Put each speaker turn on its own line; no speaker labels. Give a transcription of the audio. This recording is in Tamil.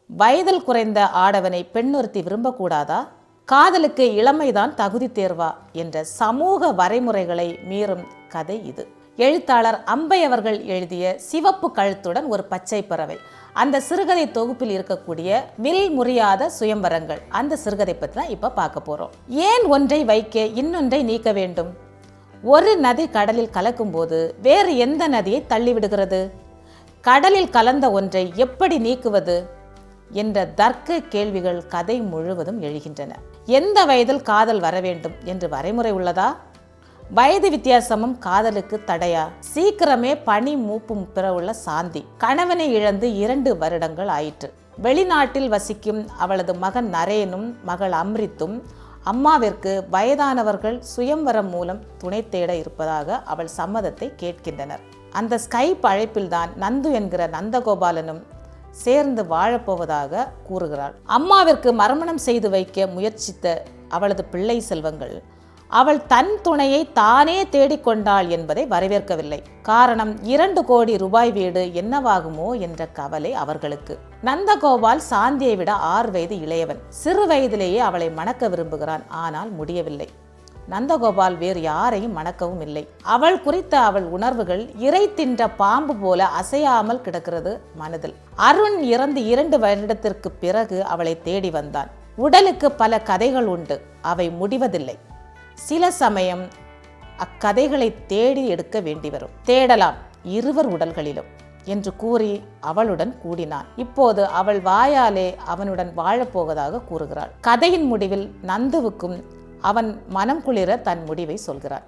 வயதில் குறைந்த ஆடவனை பெண்ணொருத்தி விரும்பக்கூடாதா? காதலுக்கு இளமைதான் தகுதி தேர்வா என்ற சமூக வரைமுறைகளை மீறும் கதை இது. எழுத்தாளர் அம்பை அவர்கள் எழுதிய சிவப்பு கழுத்துடன் ஒரு பச்சை பறவை, அந்த சிறுகதை தொகுப்பில் இருக்கக்கூடிய வில் முறியாத சுயம்பரங்கள், அந்த சிறுகதை பற்றி தான் இப்போ பார்க்க போகிறோம். ஏன் ஒன்றை வைக்க இன்னொன்றை நீக்க வேண்டும்? ஒரு நதி கடலில் கலக்கும் போது வேறு எந்த நதியை தள்ளிவிடுகிறது? கடலில் கலந்த ஒன்றை எப்படி நீக்குவது என்ற தர்க்க கேள்விகள் கதை முழுவதும் எழுகின்றன. எந்த வயதில் காதல் வர வேண்டும் என்று வரைமுறை உள்ளதா? வயது வித்தியாசமும் காதலுக்கு தடையா? சீக்கிரமே பனி மூப்பும் பிறவுள்ள சாந்தி கணவனை இழந்து 2 வருடங்கள் ஆயிற்று. வெளிநாட்டில் வசிக்கும் அவளது மகன் நரேனும் மகள் அம்ரித்தும் அம்மாவிற்கு வயதானவர்கள் சுயம்வரம் மூலம் துணை தேட இருப்பதாக அவள் சம்மதத்தை கேட்கின்றனர். அந்த ஸ்கைப் அழைப்பில்தான் நந்து என்கிற நந்தகோபாலனும் சேர்ந்து வாழப்போவதாக கூறுகிறாள். அம்மாவிற்கு மறுமணம் செய்து வைக்க முயற்சித்த அவளது பிள்ளை செல்வங்கள் அவள் தன் துணையை தானே தேடிக்கொண்டாள் என்பதை வரவேற்கவில்லை. காரணம், 2 கோடி ரூபாய் வீடு என்னவாகுமோ என்ற கவலை அவர்களுக்கு. நந்தகோபால் சாந்தியை விட 6 வயது இளையவன். சிறு வயதிலேயே அவளை மணக்க விரும்புகிறான். ஆனால் முடியவில்லை. நந்தகோபால் வேறு யாரையும் மணக்கவும் இல்லை. அவள் குறித்த அவள் உணர்வுகள் இறை தின்ற பாம்பு போல அசையாமல் கிடக்கிறது மனதில். அருண் இறந்து 2 வருடத்திற்கு பிறகு அவளை தேடி வந்தான். உடலுக்கு பல கதைகள் உண்டு, அவை முடிவதில்லை. சில சமயம் அக்கதைகளை தேடி எடுக்க வேண்டி வரும். தேடலாம் 2 உடல்களிலும் என்று கூறி அவளுடன் கூடினான். இப்போது அவள் வாயாலே அவனுடன் வாழப்போவதாக கூறுகிறாள். கதையின் முடிவில் நந்துவுக்கும் அவன் மனம் குளிர தன் முடிவை சொல்கிறான்.